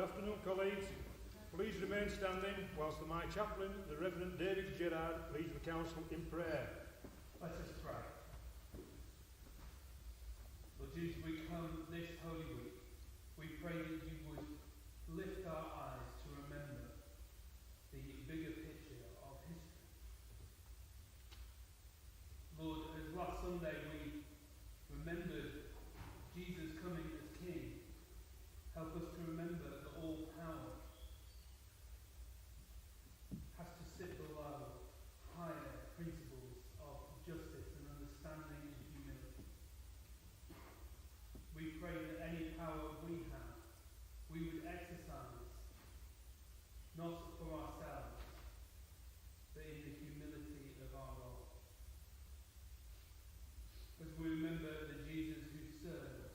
afternoon, colleagues. Please remain standing whilst my chaplain, the Reverend David Gerard, leads the council in prayer. Let us pray. Lord Jesus, we come this Holy Week. We pray that you would lift our eyes to remember the bigger picture of history. Lord, as last Sunday we remembered Jesus coming as King, help us to remember that all power has to sit below higher principles of justice and understanding and humility. We pray that any power we have, we would exercise not for ourselves, but in the humility of our Lord. As we remember the Jesus who served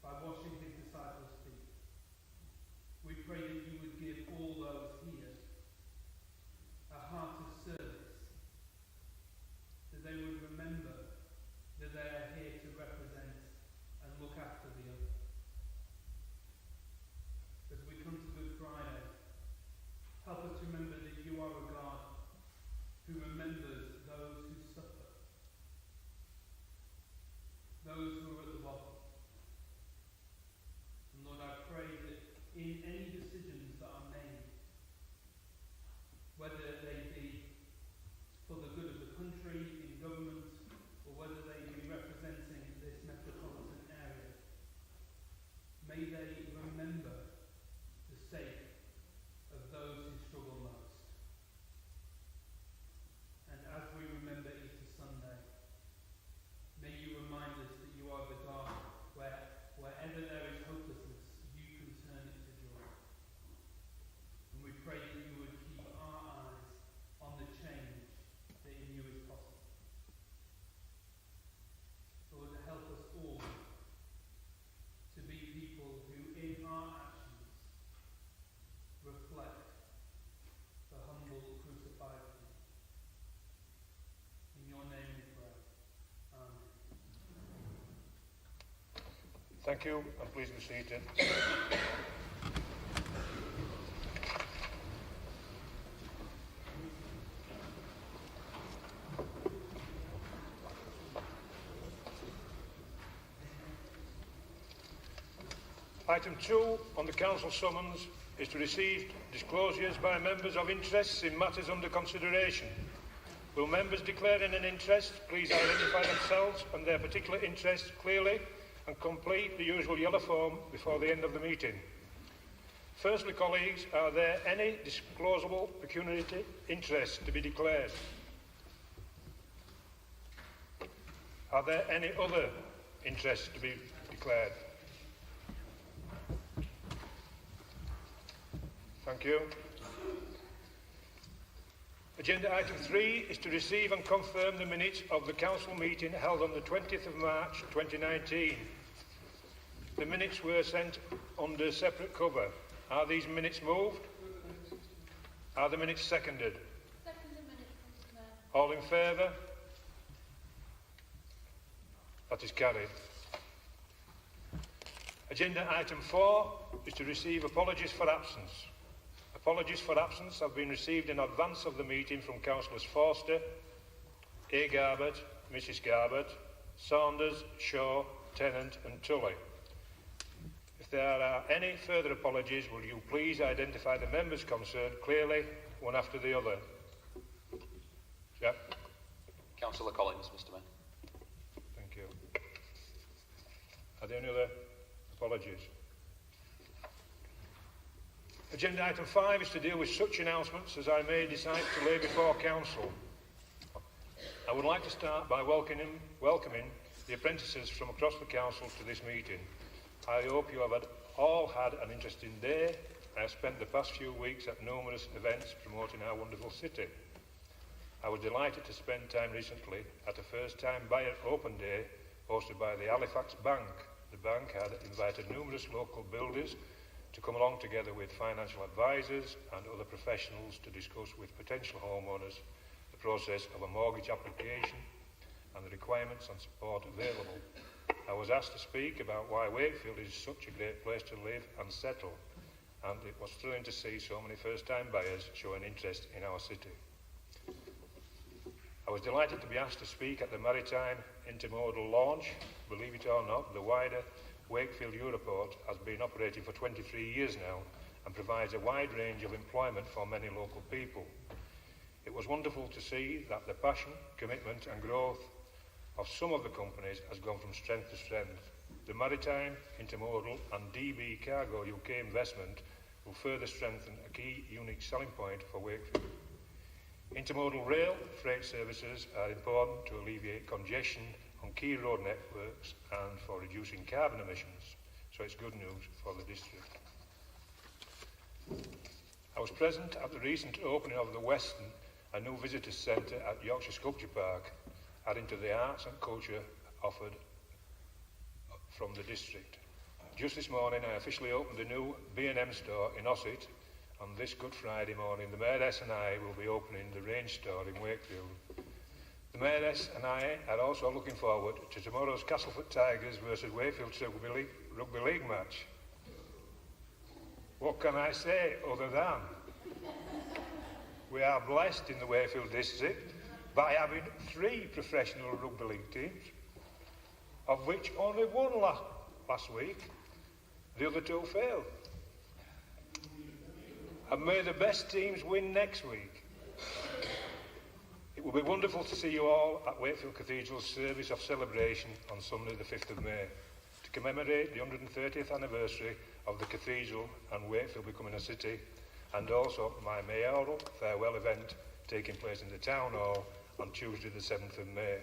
by washing his disciples' feet, we pray that you would give all those here a heart of service, that they would remember that they are here to represent and look after the other. As we come to Good Friday, help us to remember that you are a God who remembers those who suffer, those who are at the bottom. And Lord, I pray that in any decisions that are made, whether they be for the good of the country, in government, or whether they be representing this metropolitan area, may they remember the sake of those who struggle most. And as we remember Easter Sunday, may you remind us that you are the God where wherever there is hopelessness, you can turn it to joy. And we pray that you would keep our eyes on the change that in you is possible. Lord, help us all to be people who in our actions reflect the humble crucified King. In your name we pray. Amen. Thank you, and please be seated. Item 2 on the council summons is to receive disclosures by members of interests in matters under consideration. Will members declaring an interest please identify themselves and their particular interest clearly and complete the usual yellow form before the end of the meeting. Firstly, colleagues, are there any disclosable pecuniary interests to be declared? Are there any other interests to be declared? Thank you. Agenda item 3 is to receive and confirm the minutes of the council meeting held on the 20th of March 2019. The minutes were sent under separate cover. Are these minutes moved? Are the minutes seconded? Seconded minutes, Mr. Mayor. All in favour? That is carried. Agenda item 4 is to receive apologies for absence. Apologies for absence have been received in advance of the meeting from Councillors Forster, A. Garbett, Mrs. Garbett, Saunders, Shaw, Tennant and Tully. If there are any further apologies, will you please identify the members concerned clearly, one after the other? Jack? Councillor Collins, Mr. Mayor. Thank you. Are there any other apologies? Agenda item 5 is to deal with such announcements as I may decide to lay before Council. I would like to start by welcoming the apprentices from across the Council to this meeting. I hope you have all had an interesting day. I have spent the past few weeks at numerous events promoting our wonderful city. I was delighted to spend time recently at a first-time buyer open day hosted by the Halifax Bank. The bank had invited numerous local builders to come along together with financial advisors and other professionals to discuss with potential homeowners the process of a mortgage application and the requirements and support available. I was asked to speak about why Wakefield is such a great place to live and settle, and it was thrilling to see so many first-time buyers showing interest in our city. I was delighted to be asked to speak at the Maritime Intermodal launch. Believe it or not, the wider Wakefield Europort has been operating for 23 years now and provides a wide range of employment for many local people. It was wonderful to see that the passion, commitment and growth of some of the companies has gone from strength to strength. The Maritime, Intermodal and DB Cargo UK investment will further strengthen a key unique selling point for Wakefield. Intermodal rail freight services are important to alleviate congestion on key road networks and for reducing carbon emissions, so it's good news for the district. I was present at the recent opening of the Weston, a new visitors centre at Yorkshire Sculpture Park, adding to the arts and culture offered from the district. Just this morning I officially opened the new B&M store in Ossett, and this Good Friday morning the Mayoress and I will be opening the Range store in Wakefield. The Mayoress and I are also looking forward to tomorrow's Castleford Tigers versus Wakefield Rugby League match. What can I say other than we are blessed in the Wakefield district by having 3 professional rugby league teams, of which only one last week, the other 2 failed. And may the best teams win next week. It will be wonderful to see you all at Wakefield Cathedral's service of celebration on Sunday the 5th of May to commemorate the 130th anniversary of the cathedral and Wakefield becoming a city, and also my mayoral farewell event taking place in the Town Hall on Tuesday the 7th of May.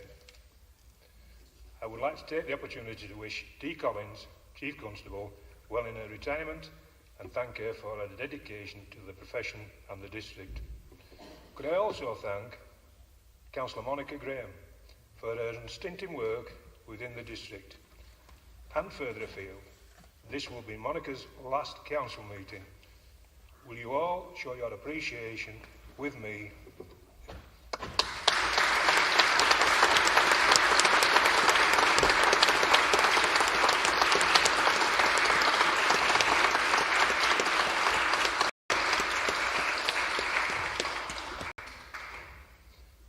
I would like to take the opportunity to wish Dee Collins, Chief Constable, well in her retirement and thank her for her dedication to the profession and the district. Could I also thank Councillor Monica Graham for her unstinting work within the district. And further afield, this will be Monica's last council meeting. Will you all show your appreciation with me?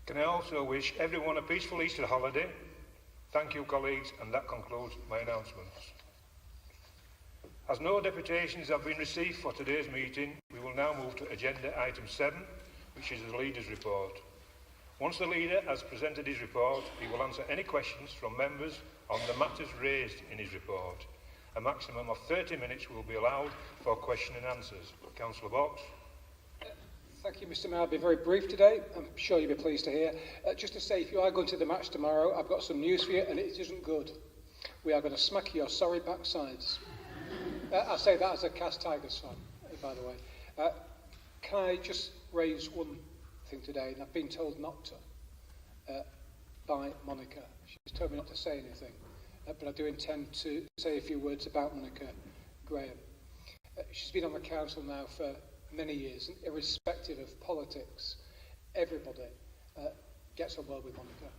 Can I also wish everyone a peaceful Easter holiday? Thank you, colleagues, and that concludes my announcements. As no deputations have been received for today's meeting, we will now move to agenda item 7, which is the leader's report. Once the leader has presented his report, he will answer any questions from members on the matters raised in his report. A maximum of 30 minutes will be allowed for question and answers. Councillor Box. Thank you, Mr. Mayor. I'll be very brief today. I'm sure you'll be pleased to hear. Just to say, if you are going to the match tomorrow, I've got some news for you, and it isn't good. We are going to smack your sorry backsides. I say that as a Cast Tigers fan, by the way. Can I just raise one thing today? And I've been told not to by Monica. She's told me not to say anything, but I do intend to say a few words about Monica Graham. She's been on the council now for many years, and irrespective of politics, everybody gets on well with Monica.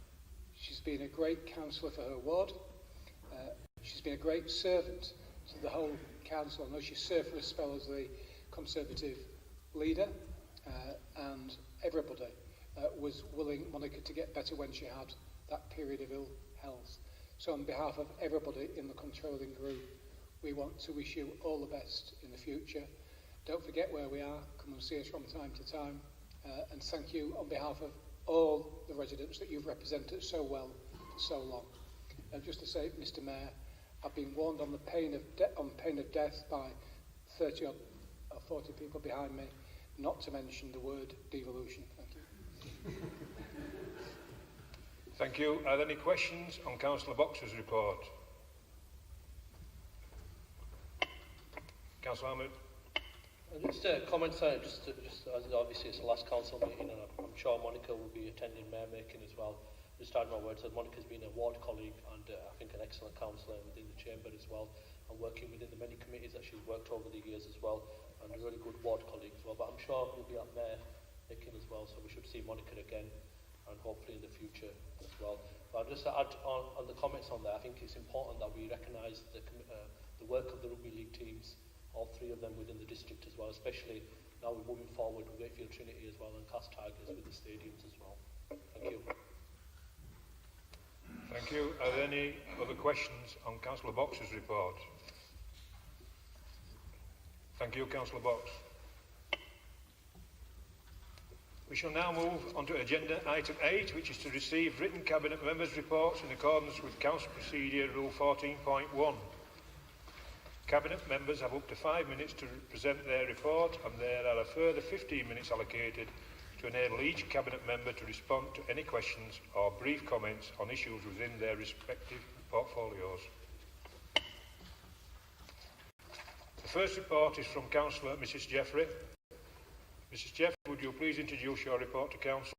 She's been a great councillor for her ward. She's been a great servant to the whole council. I know she served for a spell as the Conservative leader, and everybody was willing Monica to get better when she had that period of ill health. So on behalf of everybody in the controlling group, we want to wish you all the best in the future. Don't forget where we are. Come and see us from time to time. And thank you on behalf of all the residents that you've represented so well for so long. Just to say, Mr. Mayor, I've been warned on the pain of death by 30 or 40 people behind me, not to mention the word devolution. Thank you. Thank you. Are there any questions on Councillor Boxer's report? Councillor Ahmed. Just a comment on it, just as obviously it's the last council meeting, and I'm sure Monica will be attending mayor making as well. Just add my words that Monica's been a ward colleague and I think an excellent councillor within the chamber as well, and working within the many committees that she's worked over the years as well, and a really good ward colleague as well. But I'm sure he'll be at mayor making as well, so we should see Monica again. and hopefully in the future as well. But I'll just add on the comments on there, I think it's important that we recognise the work of the rugby league teams, all three of them within the district as well, especially now we're moving forward with Wakefield Trinity as well and Cast Tigers with the stadiums as well. Thank you. Thank you. Are there any other questions on Councillor Box's report? Thank you, Councillor Box. We shall now move on to agenda item 8, which is to receive written Cabinet members' reports in accordance with Council Procedure Rule 14.1. Cabinet members have up to 5 minutes to present their report, and there are a further 15 minutes allocated to enable each Cabinet member to respond to any questions or brief comments on issues within their respective portfolios. The first report is from Councillor Mrs Jeffrey. Mrs Jeffrey, would you please introduce your report to Council?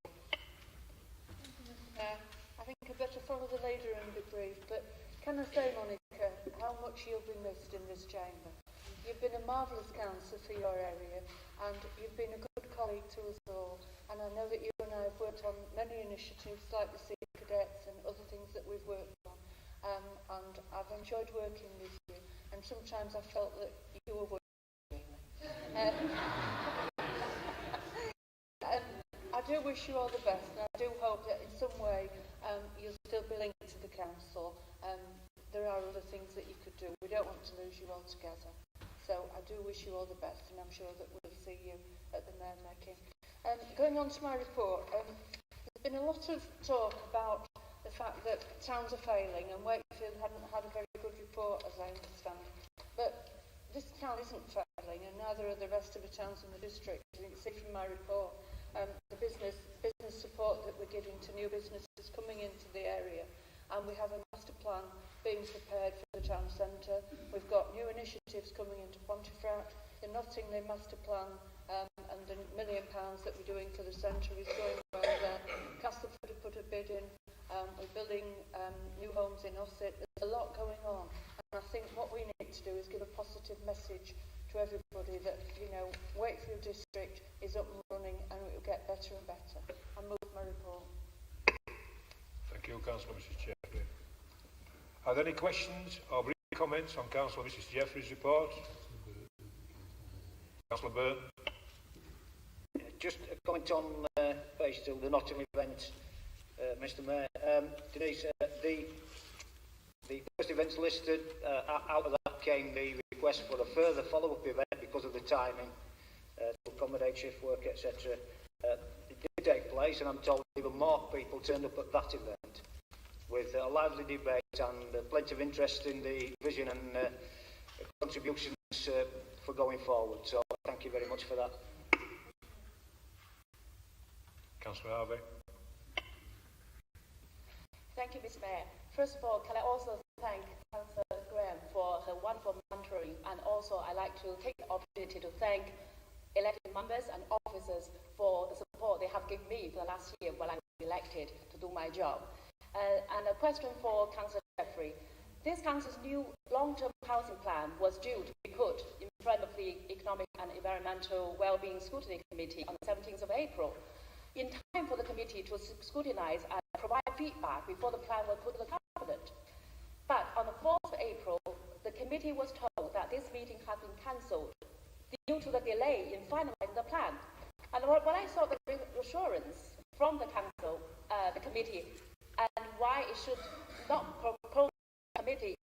I think I'd better follow the leader and be brief, but can I say, Monica, how much you'll be missed in this chamber? You've been a marvellous councillor for your area, and you've been a good colleague to us all, and I know that you and I have worked on many initiatives like the Sea Cadets and other things that we've worked on, and I've enjoyed working with you, and sometimes I felt that you were working with me. I do wish you all the best, and I do hope that in some way you'll still be linked to the council. There are other things that you could do. We don't want to lose you altogether. So I do wish you all the best, and I'm sure that we'll see you at the mayor making. Going on to my report, there's been a lot of talk about the fact that towns are failing, and Wakefield hadn't had a very good report, as I understand. But this town isn't failing, and neither are the rest of the towns in the district. You can see from my report the business support that we're giving to new businesses coming into the area, and we have a master plan being prepared for the town centre. We've got new initiatives coming into Pontefract. The Nottingham master plan and the £1 million that we're doing for the centre is going well there. Castleford have put a bid in. We're building new homes in Ossett. There's a lot going on, and I think what we need to do is give a positive message to everybody that, you know, Wakefield District is up and running, and it will get better and better. I move my report. Thank you, Councillor Mrs Jeffrey. Are there any questions or brief comments on Councillor Mrs Jeffrey's report? Councillor Byrne. Just a comment on page 2, the Nottingham event, Mr Mayor. Denise, the first events listed, out of that came the request for a further follow-up event because of the timing to accommodate shift work, etc. It did take place, and I'm told even more people turned up at that event with a lively debate and plenty of interest in the vision and contributions for going forward. So thank you very much for that. Councillor Harvey. Thank you, Mr Mayor. First of all, can I also thank Councillor Graham for her wonderful mentoring, and also I'd like to take the opportunity to thank elected members and officers for the support they have given me for the last year when I was elected to do my job. And a question for Councillor Jeffrey. This council's new long-term housing plan was due to be put in front of the Economic and Environmental Wellbeing Scrutiny Committee on the 17th of April, in time for the committee to scrutinise and provide feedback before the plan was put to the cabinet. But on the 4th of April, the committee was told that this meeting had been cancelled due to the delay in finalising the plan. And when I saw the assurance from the council, the committee, and why it should not propose the committee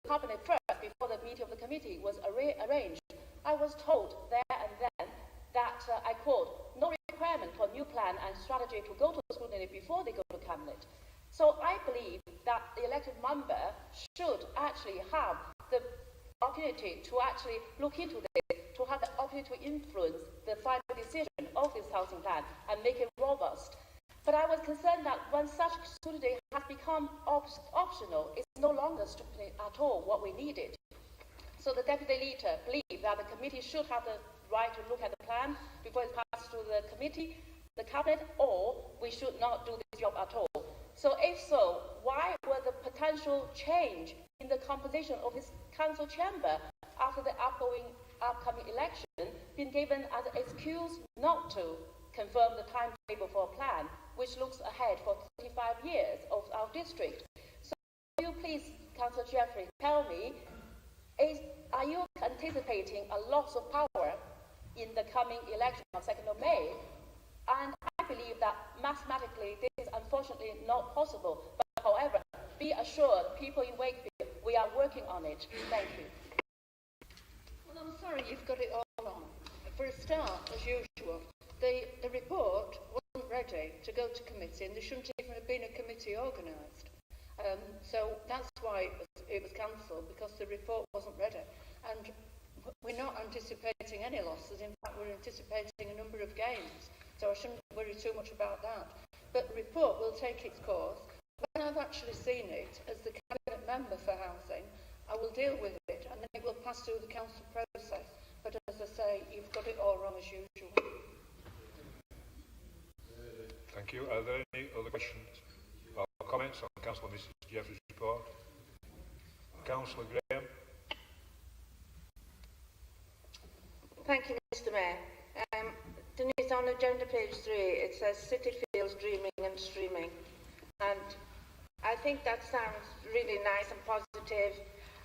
to cabinet first before the meeting of the committee was arranged, I was told there and then that, I quote, no requirement for a new plan and strategy to go to scrutiny before they go to cabinet. So I believe that the elected member should actually have the opportunity to actually look into this, to have the opportunity to influence the final decision of this housing plan and make it robust. But I was concerned that when such scrutiny has become optional, it's no longer scrutiny at all what we needed. So the Deputy Leader believed that the committee should have the right to look at the plan before it passes to the committee, the cabinet, or we should not do this job at all. So if so, why were the potential change in the composition of this council chamber after the upcoming election been given as an excuse not to confirm the timetable for a plan which looks ahead for 35 years of our district. So will you please, Councillor Jeffrey, tell me, are you anticipating a loss of power in the coming election on 2nd of May? And I believe that mathematically this is unfortunately not possible. But however, be assured, people in Wakefield, we are working on it. Thank you. Well, I'm sorry you've got it all wrong. For a start, as usual, the report wasn't ready to go to committee, and there shouldn't even have been a committee organised. So that's why it was cancelled, because the report wasn't ready. And we're not anticipating any losses. In fact, we're anticipating a number of gains. So I shouldn't worry too much about that. But the report will take its course. When I've actually seen it, as the cabinet member for housing, I will deal with it, and then it will pass through the council process. But as I say, you've got it all wrong as usual. Thank you. Are there any other questions or comments on Councillor Mrs Jeffrey's report? Councillor Graham. Thank you, Mr Mayor. Denise, on agenda page 3, it says City Fields Dreaming and Streaming. And I think that sounds really nice and positive,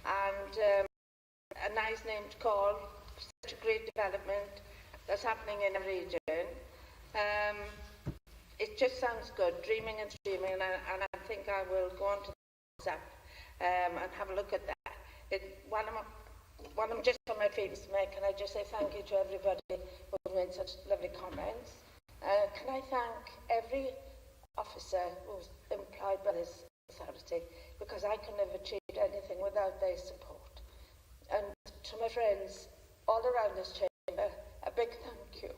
and a nice name to call such a great development that's happening in a region. It just sounds good, dreaming and streaming, and I think I will go on to the WhatsApp and have a look at that. While I'm just on my feet, Mr Mayor, can I just say thank you to everybody who made such lovely comments. Can I thank every officer who's employed by this authority, because I couldn't have achieved anything without their support. And to my friends all around this chamber, a big thank you.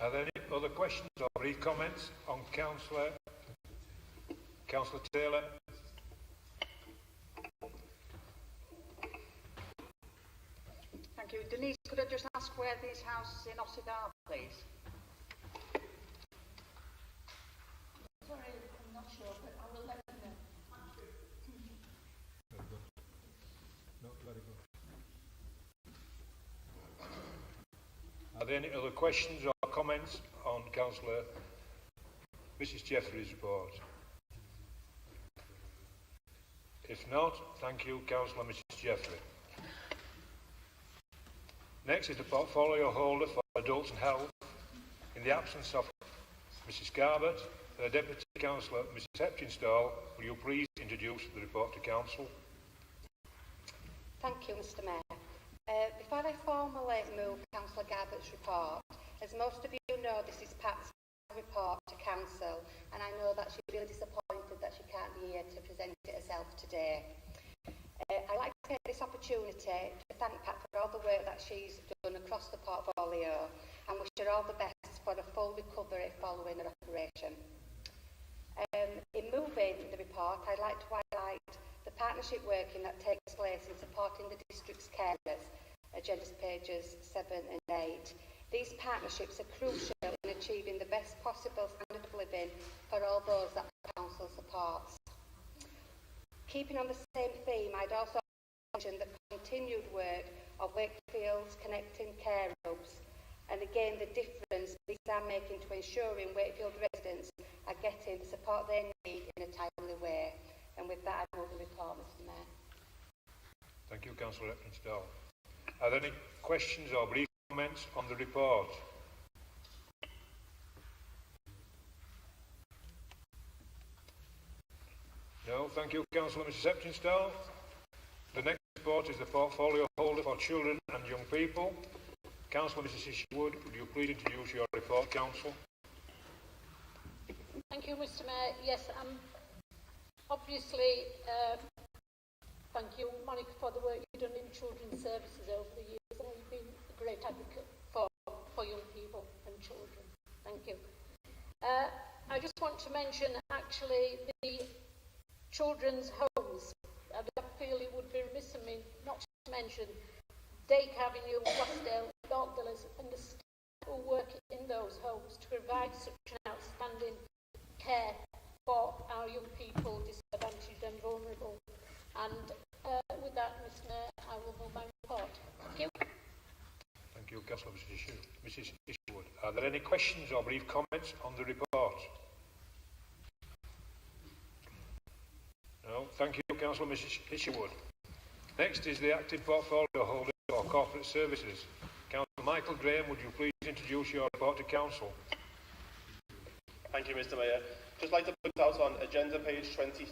Are there any other questions or brief comments on Councillor Taylor? Thank you. Denise, could I just ask where these houses in Ossett are, please? Sorry, I'm not sure, but I will let you know. No, very good. Are there any other questions or comments on Councillor Mrs Jeffrey's report? If not, thank you, Councillor Mrs Jeffrey. Next is the portfolio holder for adults and health. In the absence of Mrs Garbett, the Deputy Councillor Mrs Hepchinstall, will you please introduce the report to Council? Thank you, Mr Mayor. Before I formally move Councillor Garbett's report, as most of you know, this is Pat's report to Council, and I know that she's really disappointed that she can't be here to present it herself today. I'd like to take this opportunity to thank Pat for all the work that she's done across the portfolio, and wish her all the best for a full recovery following her operation. In moving the report, I'd like to highlight the partnership working that takes place in supporting the district's carers, agenda pages 7 and 8. These partnerships are crucial in achieving the best possible standard of living for all those that the Council supports. Keeping on the same theme, I'd also mention the continued work of Wakefield's Connecting Care Hubs, and again the difference these are making to ensuring Wakefield residents are getting the support they need in a timely way. And with that, I move the report, Mr Mayor. Thank you, Councillor Hepchinstall. Are there any questions or brief comments on the report? No, thank you, Councillor Mrs Hepchinstall. The next report is the portfolio holder for children and young people. Councillor Mrs Isherwood, would you please introduce your report, Council? Thank you, Mr Mayor. Yes, obviously, thank you, Monica, for the work you've done in children's services over the years. And you've been a great advocate for young people and children. Thank you. I just want to mention, actually, the children's homes. I feel it would be remiss of me not to mention Dake Avenue, Westdale, York Villas, and the staff who work in those homes to provide such an outstanding care for our young people you. Thank you, Councillor Mrs. Isherwood. Are there any questions or brief comments on the report? No. Thank you, Councillor Mrs. Isherwood. Next is the active portfolio holder for corporate services. Councillor Michael Graham, would you please introduce your report to Council? Thank you, Mr. Mayor. Just like to put out on agenda page 23